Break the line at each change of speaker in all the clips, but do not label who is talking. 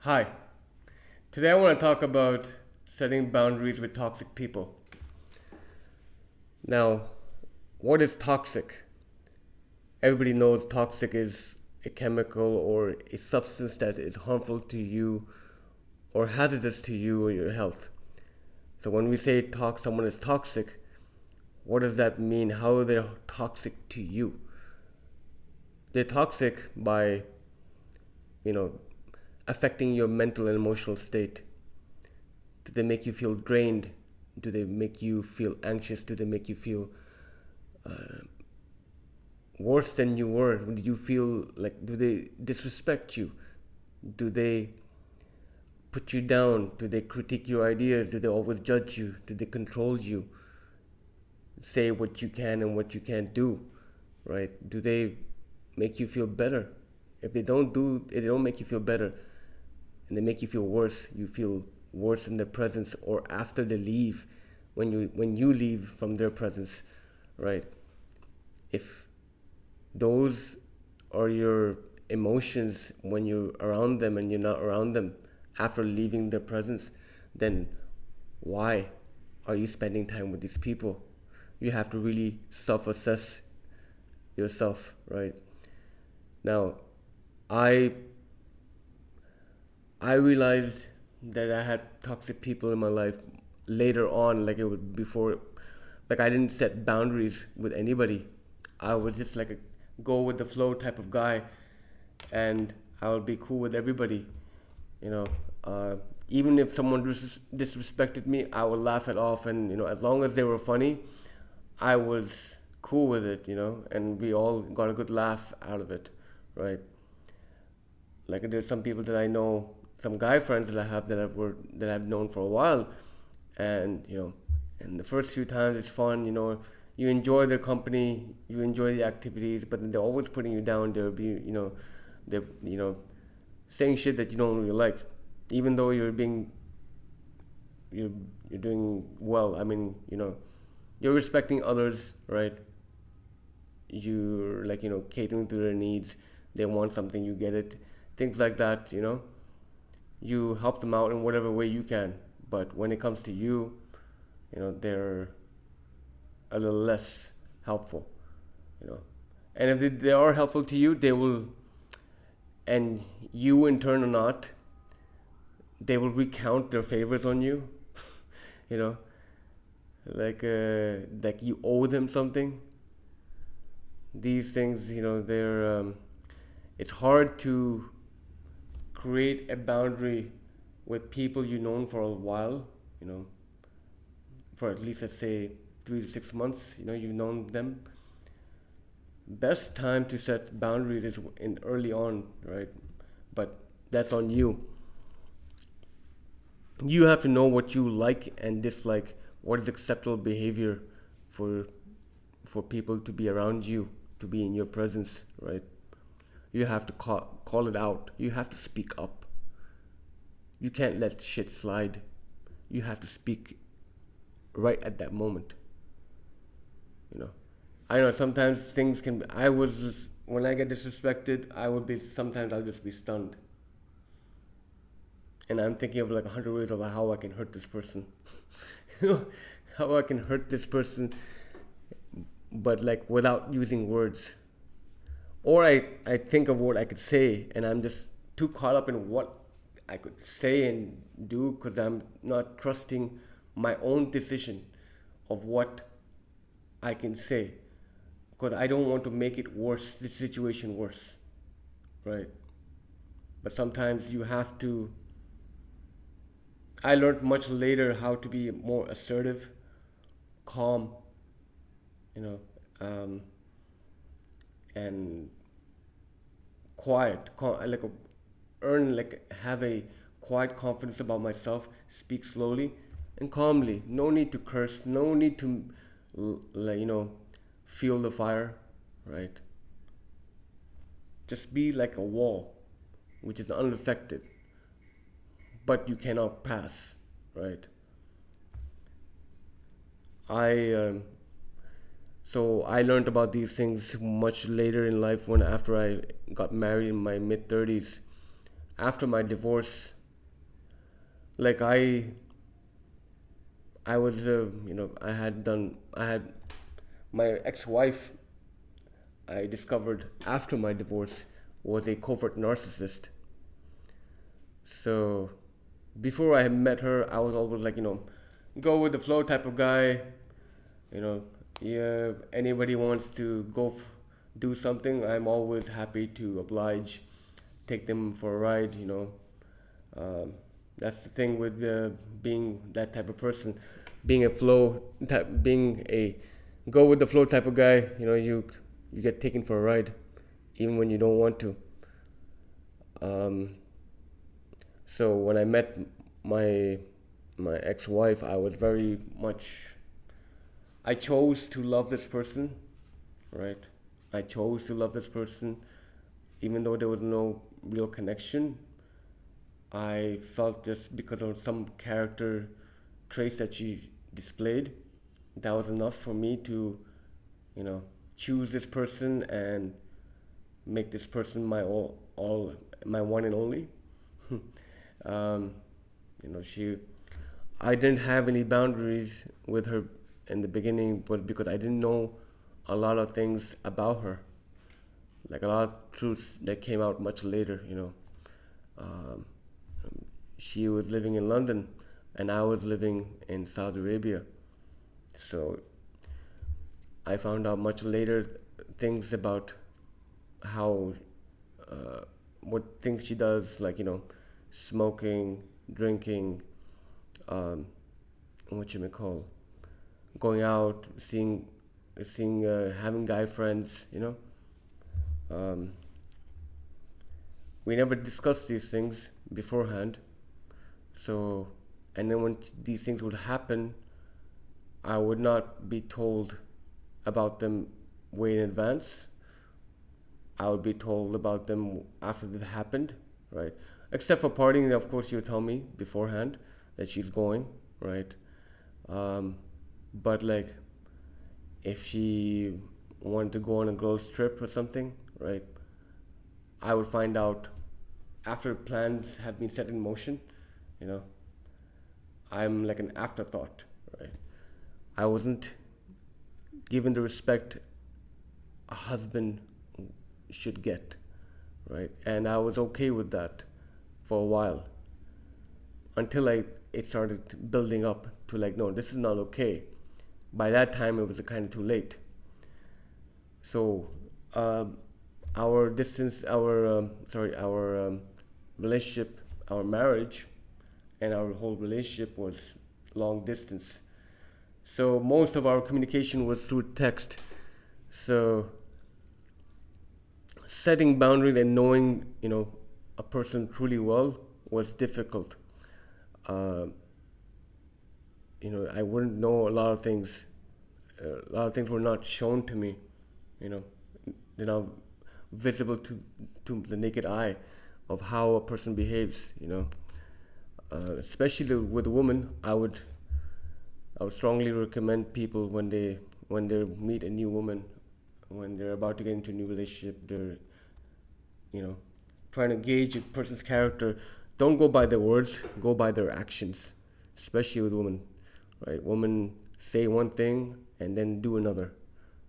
Hi, today I want to talk about setting boundaries with toxic people. Now, what is toxic? Everybody knows toxic is a chemical or a substance that is harmful to you or hazardous to you or your health. So when we say someone is toxic, what does that mean? How are they toxic to you? They're toxic by, you know, affecting your mental and emotional state. Do they make you feel drained? Do they make you feel anxious? Do they make you feel worse than you were? Do you feel like, do they disrespect you? Do they put you down? Do they critique your ideas? Do they always judge you? Do they control you? Say what you can and what you can't do, right? Do they make you feel better? If they don't make you feel better and they make you feel worse, you feel worse in their presence or after they leave, when you leave from their presence, right? If those are your emotions when you're around them and you're not around them after leaving their presence, then why are you spending time with these people? You have to really self-assess yourself, right? Now, I I realized that I had toxic people in my life later on, like it was before, like I didn't set boundaries with anybody. I was just like a go with the flow type of guy, and I would be cool with everybody, you know. Even if someone disrespected me, I would laugh it off, and as long as they were funny, I was cool with it, and we all got a good laugh out of it, right? Like there's some people that I know, some guy friends that I have that I've known for a while, and and the first few times it's fun, you enjoy their company, you enjoy the activities, but then they're always putting you down. They're saying shit that you don't really like, even though you're you're doing well. I mean, you're respecting others, right? You're like catering to their needs. They want something, you get it, things like that. You help them out in whatever way you can. But when it comes to you, they're a little less helpful. You know, and if they are helpful to you, they will, and you in turn or not, they will recount their favors on you. you know, like you owe them something. These things, they're it's hard to create a boundary with people you've known for a while, you know, for at least let's say 3 to 6 months, you've known them. Best time to set boundaries is in early on, right? But that's on you. You have to know what you like and dislike, what is acceptable behavior for for people to be around you, to be in your presence, right? You have to call it out. You have to speak up. You can't let shit slide. You have to speak right at that moment. You know, I know sometimes things can. I was just, when I get disrespected, I would be sometimes I'll just be stunned, and I'm thinking of like 100 ways of how I can hurt this person. you know, how I can hurt this person, but like without using words. Or I think of what I could say, and I'm just too caught up in what I could say and do because I'm not trusting my own decision of what I can say because I don't want to make it worse, the situation worse, right? But sometimes you have to. I learned much later how to be more assertive, calm, you know, um, and quiet, like have a quiet confidence about myself. Speak slowly and calmly. No need to curse. No need to, fuel the fire, right? Just be like a wall, which is unaffected, but you cannot pass, right? I So I learned about these things much later in life when after I got married in my mid 30s. after my divorce, like I was I had my ex-wife, I discovered after my divorce, was a covert narcissist. So before I met her, I was always like, go with the flow type of guy. You know, yeah, anybody wants to do something, I'm always happy to oblige, take them for a ride. Um, that's the thing with being that type of person, being a flow type, being a go with the flow type of guy. You get taken for a ride, even when you don't want to. Um, so when I met my my ex-wife, I was very much. I chose to love this person, right? I chose to love this person, even though there was no real connection. I felt just because of some character traits that she displayed, that was enough for me to, you know, choose this person and make this person my all my one and only. um, she, I didn't have any boundaries with her in the beginning, but because I didn't know a lot of things about her, like a lot of truths that came out much later. Um, she was living in London, and I was living in Saudi Arabia. So I found out much later things about how, uh, what things she does, like smoking, drinking, um, what you may call, going out, having guy friends. Um, we never discussed these things beforehand. So, and then when these things would happen, I would not be told about them way in advance. I would be told about them after they happened, right? Except for partying, of course, you would tell me beforehand that she's going, right? Um, but like, if she wanted to go on a girls' trip or something, right? I would find out after plans have been set in motion. You know, I'm like an afterthought, right? I wasn't given the respect a husband should get, right? And I was okay with that for a while until it started building up to like, no, this is not okay. By that time, it was kind of too late. So, our distance, our relationship, our marriage, and our whole relationship was long distance. So most of our communication was through text. So setting boundaries and knowing, a person truly well was difficult. Uh, I wouldn't know a lot of things. A lot of things were not shown to me. You know, they're not visible to the naked eye of how a person behaves. Especially with a woman, I would strongly recommend people when they meet a new woman, when they're about to get into a new relationship, they're you know trying to gauge a person's character. Don't go by their words, go by their actions. Especially with women, right? Women say one thing and then do another,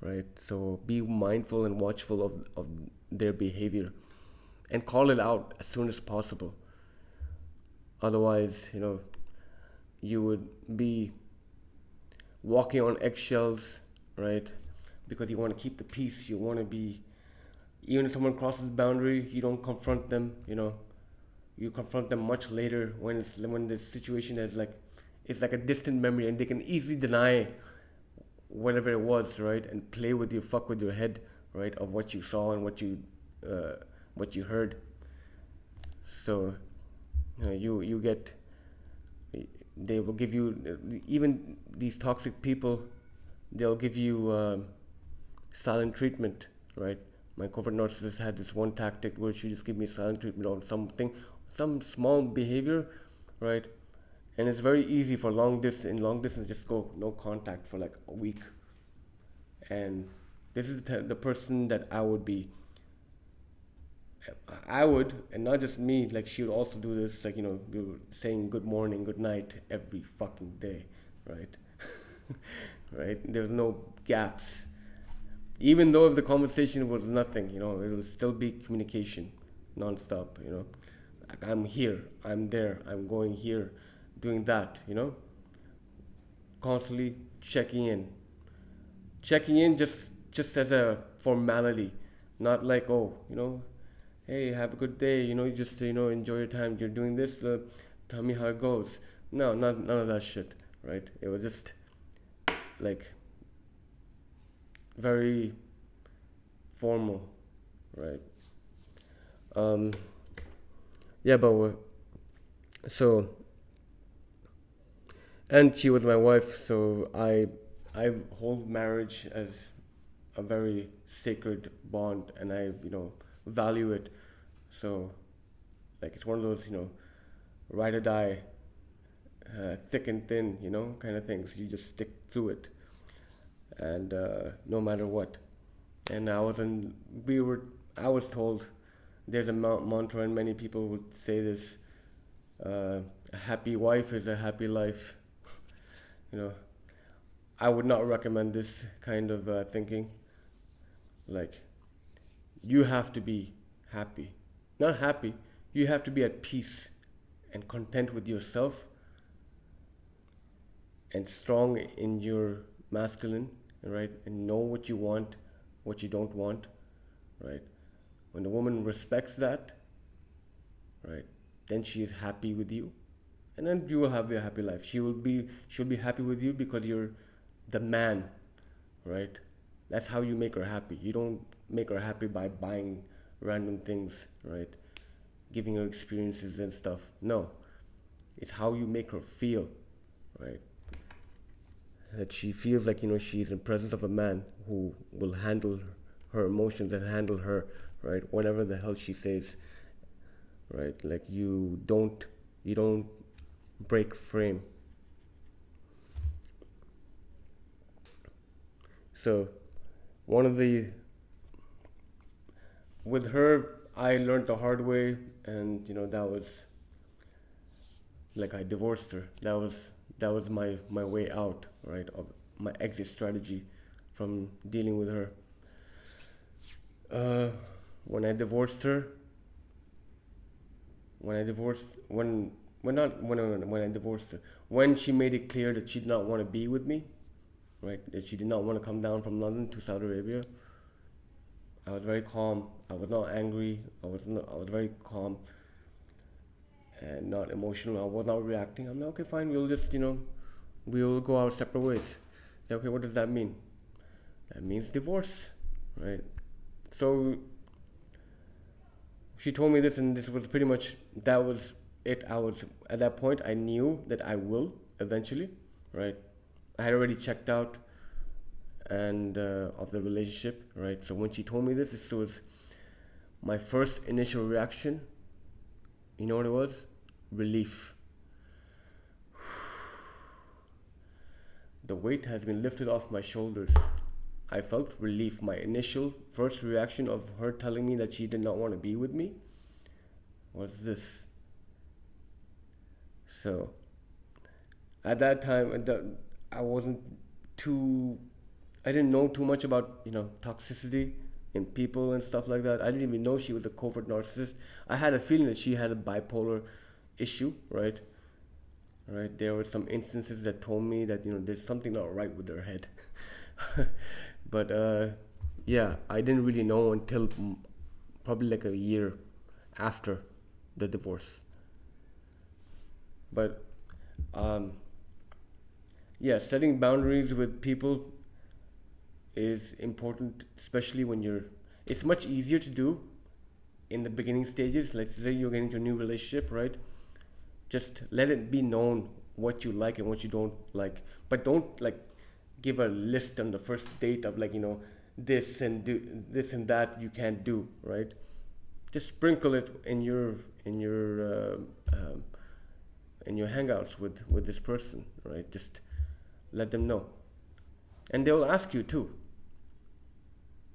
right? So be mindful and watchful of their behavior and call it out as soon as possible. Otherwise, you would be walking on eggshells, right? Because you want to keep the peace. You want to be, even if someone crosses the boundary, you don't confront them. You confront them much later when the situation is like, it's like a distant memory, and they can easily deny whatever it was, right? And play with you, fuck with your head, right? Of what you saw and what you heard. So, you get, they will give you, even these toxic people, they'll give you silent treatment, right? My covert narcissist had this one tactic where she just give me silent treatment on something, some small behavior, right? And it's very easy for long distance, just go no contact for like a week. And this is the person that I would be I would, and not just me, like she would also do this, like, we were saying good morning, good night every fucking day, right? Right? There's no gaps. Even though if the conversation was nothing, it will still be communication nonstop, Like I'm here, I'm there, I'm going here, doing that, constantly checking in just as a formality, not like, oh, hey, have a good day, just enjoy your time. You're doing this. Tell me how it goes. No, not none of that shit, right? It was just like very formal, right? Um, yeah, but so, and she was my wife, so I hold marriage as a very sacred bond, and I value it. So, like, it's one of those ride or die, thick and thin, kind of things. You just stick through it, and no matter what. And we were, I was told, there's a mantra, and many people would say this: a happy wife is a happy life. You know, I would not recommend this kind of thinking. Like, you have to be happy, not happy. You have to be at peace and content with yourself and strong in your masculine, right? And know what you want, what you don't want, right? When the woman respects that, right, then she is happy with you, and then you will have a happy life. She'll be happy with you because you're the man, right? That's how you make her happy. You don't make her happy by buying random things, right? Giving her experiences and stuff. No, it's how you make her feel, right? That she feels like she's in presence of a man who will handle her emotions and handle her, right? Whatever the hell she says, right? Like you don't break frame. So one of the with her, I learned the hard way, and that was like I divorced her. That was my way out, right? Of my exit strategy from dealing with her. Uh, when I divorced her, when I divorced when not when I divorced her, when she made it clear that she did not want to be with me, right? That she did not want to come down from London to Saudi Arabia. I was very calm. I was not angry. I was very calm and not emotional. I was not reacting. I'm like, okay, fine. We'll just we'll go our separate ways. Okay, what does that mean? That means divorce, right? So she told me this, and this was pretty much that was it. I was at that point. I knew that I will eventually, right? I had already checked out and of the relationship, right? So when she told me this was my first initial reaction. You know what it was? Relief. The weight has been lifted off my shoulders. I felt relief. My initial first reaction of her telling me that she did not want to be with me was this. So at that time, I wasn't too, I didn't know too much about, toxicity in people and stuff like that. I didn't even know she was a covert narcissist. I had a feeling that she had a bipolar issue, right? Right. There were some instances that told me that there's something not right with her head. But yeah, I didn't really know until probably like a year after the divorce. But yeah, setting boundaries with people is important, especially when it's much easier to do in the beginning stages. Let's say you're getting into a new relationship, right? Just let it be known what you like and what you don't like, but don't like give a list on the first date of like this and do this and that you can't do, right? Just sprinkle it in your hangouts with this person, right? Just let them know, and they will ask you too.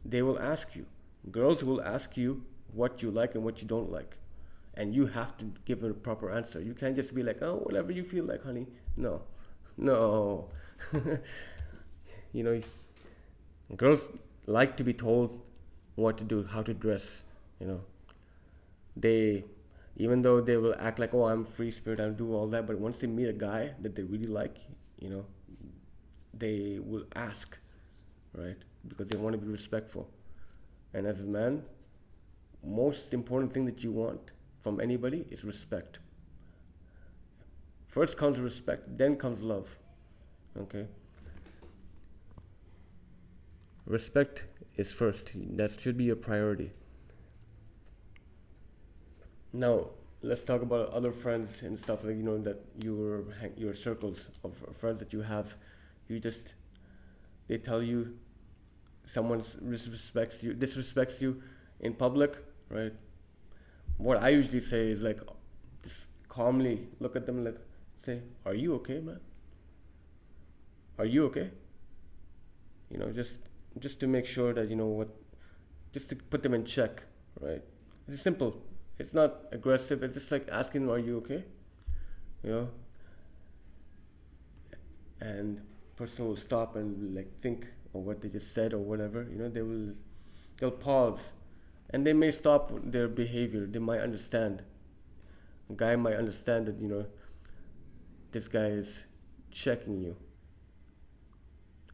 They will ask you. Girls will ask you what you like and what you don't like, and you have to give a proper answer. You can't just be like, oh, whatever you feel like, honey. No, no. You know, girls like to be told what to do, how to dress. You know, they, even though they will act like, oh, I'm free spirit, I'll do all that, but once they meet a guy that they really like, you know, they will ask, right? Because they want to be respectful. And as a man, most important thing that you want from anybody is respect. First comes respect, then comes love. Okay? Respect is first. That should be your priority. Now, let's talk about other friends and stuff, like, you know, that your circles of friends that you have. You just, they tell you someone disrespects you in public, right? What I usually say is like, just calmly look at them, like, say, are you okay, man? Are you okay? You know, just to make sure that, you know what, just to put them in check, right? It's simple. It's not aggressive. It's just like asking, are you okay? You know? And person will stop and like think of what they just said or whatever. You know, they'll pause, and they may stop their behavior. They might understand. A guy might understand that, you know, this guy is checking you.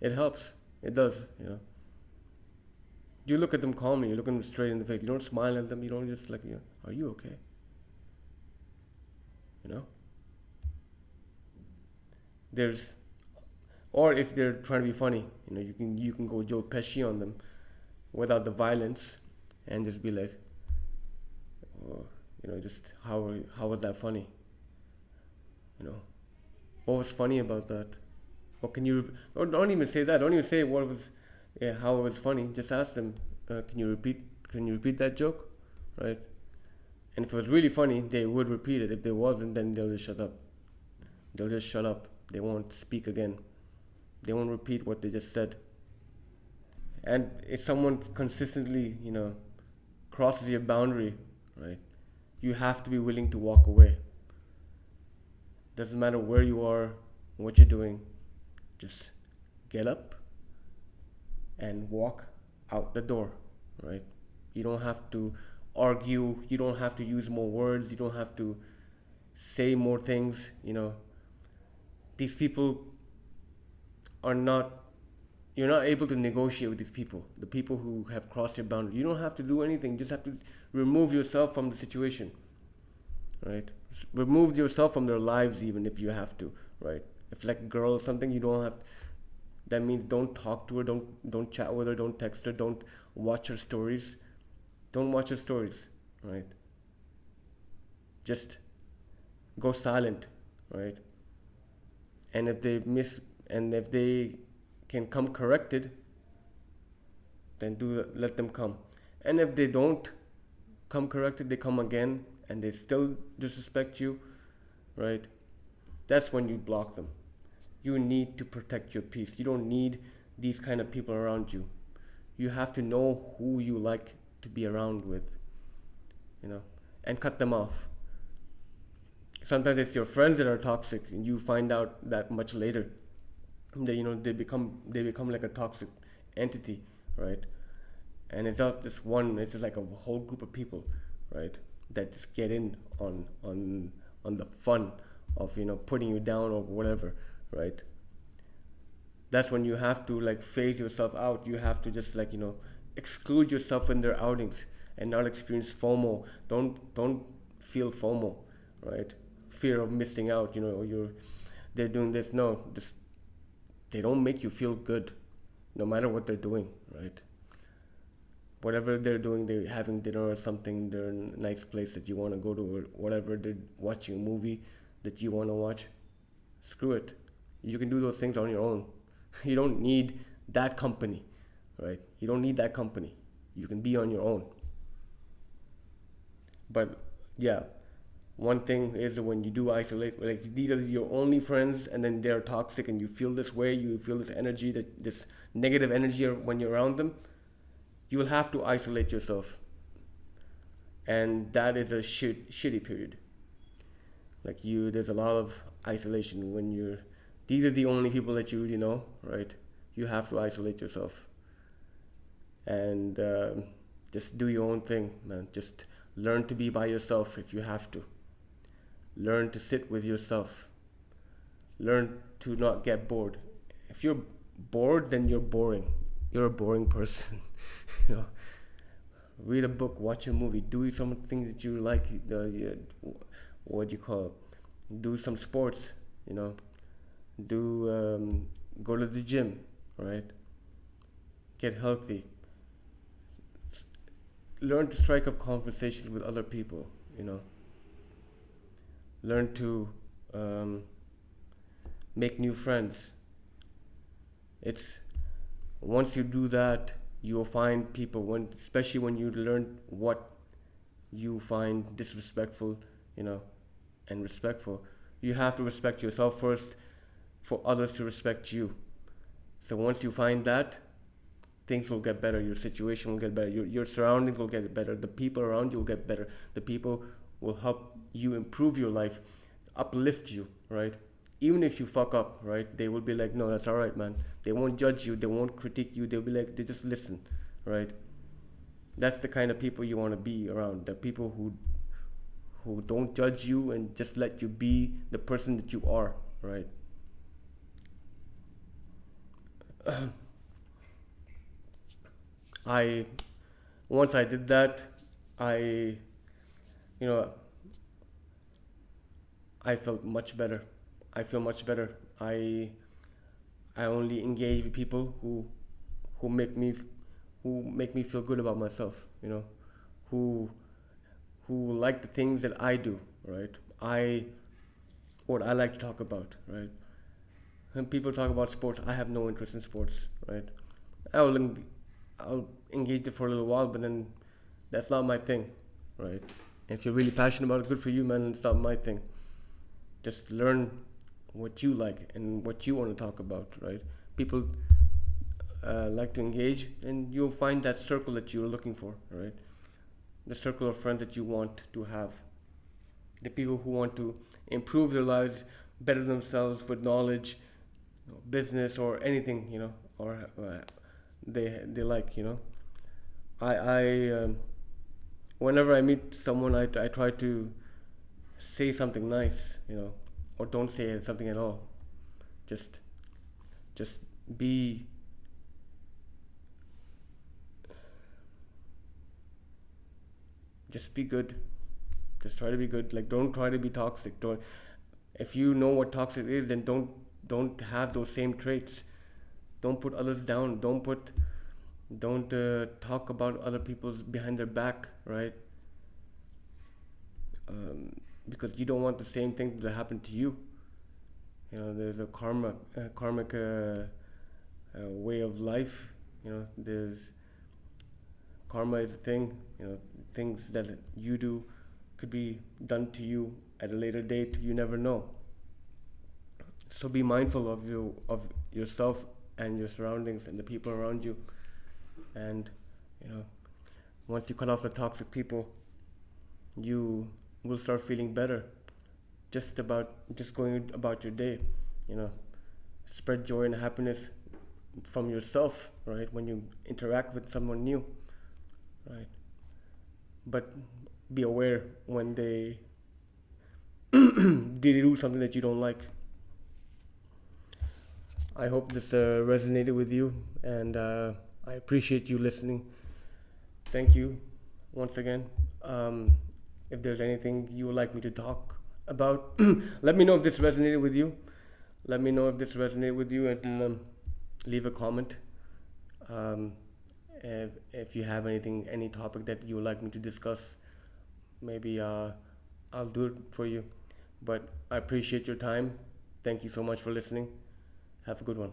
It helps. It does, you know. You look at them calmly. You look at them straight in the face. You don't smile at them. You don't just like, you know, are you okay? You know? Or if they're trying to be funny, you know, you can go Joe Pesci on them without the violence, and just be like, oh, you know, just how was that funny? You know, what was funny about that? Or or don't even say that. Don't even say how it was funny. Just ask them, can you repeat that joke, right? And if it was really funny, they would repeat it. If they wasn't, then they'll just shut up. They'll just shut up. They won't speak again. They won't repeat what they just said. And if someone consistently, you know, crosses your boundary, right, you have to be willing to walk away. Doesn't matter where you are, what you're doing, just get up and walk out the door, right? You don't have to argue. You don't have to use more words. You don't have to say more things, you know. These people are not, you're not able to negotiate with these people, the people who have crossed your boundary. You don't have to do anything. You just have to remove yourself from the situation, right? Remove yourself from their lives, even if you have to, right? If like a girl or something, you don't have, that means don't talk to her, don't chat with her, don't text her, don't watch her stories. Don't watch her stories, right? Just go silent, right? And if they can come corrected, then let them come. And if they don't come corrected, they come again and they still disrespect you, right? That's when you block them. You need to protect your peace. You don't need these kind of people around you. You have to know who you like to be around with, you know, and cut them off. Sometimes it's your friends that are toxic, and you find out that much later. That, you know, they become like a toxic entity, right? And it's not just one. It's just like a whole group of people, right, that just get in on the fun of, you know, putting you down or whatever, right? That's when you have to like phase yourself out. You have to just like, you know, exclude yourself in their outings and not experience FOMO. Don't feel FOMO, right? Fear of missing out, you know, they're doing this. No, just, they don't make you feel good, no matter what they're doing, right? Whatever they're doing, they're having dinner or something, they're in a nice place that you want to go to, or whatever, they're watching a movie that you want to watch. Screw it. You can do those things on your own. You don't need that company, right? You don't need that company. You can be on your own. But yeah, one thing is that when you do isolate, like these are your only friends, and then they're toxic, and you feel this way, you feel this energy, this negative energy when you're around them, you will have to isolate yourself. and that is a shitty period. Like there's a lot of isolation when you're. These are the only people that you really know, right? You have to isolate yourself and just do your own thing, man. Just learn to be by yourself if you have to. Learn to sit with yourself. Learn to not get bored. If you're bored, then you're boring. You're a boring person. you know, read a book, watch a movie, do some things that you like. What do you call it? Do some sports. Do go to the gym, right? Get healthy. Learn to strike up conversations with other people. Learn to make new friends. It's once you do that, you'll find people especially when you learn what you find disrespectful, and respectful. You have to respect yourself first for others to respect you. So once you find that, things will get better. Your situation will get better. Your surroundings will get better. The people around you will get better. The people will help you improve your life, uplift you, right? Even if you fuck up, right? They will be like, no, that's all right, man. They won't judge you. They won't critique you. They'll be like, they just listen, right? That's the kind of people you want to be around. The people who don't judge you and just let you be the person that you are, right? Once I did that, I felt much better. I feel much better. I only engage with people who make me feel good about myself. Who like the things that I do, right? What I like to talk about, right? When people talk about sports, I have no interest in sports, right? I'll engage it for a little while, but then that's not my thing, right? If you're really passionate about it, good for you, man. It's not my thing. Just learn what you like and what you want to talk about, right? People like to engage, and you'll find that circle that you're looking for, right? The circle of friends that you want to have. The people who want to improve their lives, better themselves with knowledge, business, or anything, or they like, I whenever I meet someone, I try to say something nice, or don't say something at all. Just be just be good. Just try to be good. Like, don't try to be toxic. Don't. If you know what toxic is, then don't have those same traits. Don't put others down. Don't talk about other people's behind their back, right? Because you don't want the same thing to happen to you. There's a karmic way of life. There's karma is a thing. Things that you do could be done to you at a later date. You never know. So be mindful of yourself and your surroundings and the people around you. And once you cut off the toxic people, you will start feeling better. Just going about your day. Spread joy and happiness from yourself, right? When you interact with someone new, right? But be aware when they do something that you don't like. I hope this resonated with you, and I appreciate you listening. Thank you once again. If there's anything you would like me to talk about, let me know if this resonated with you. And leave a comment. If you have any topic that you would like me to discuss, maybe I'll do it for you. But I appreciate your time. Thank you so much for listening. Have a good one.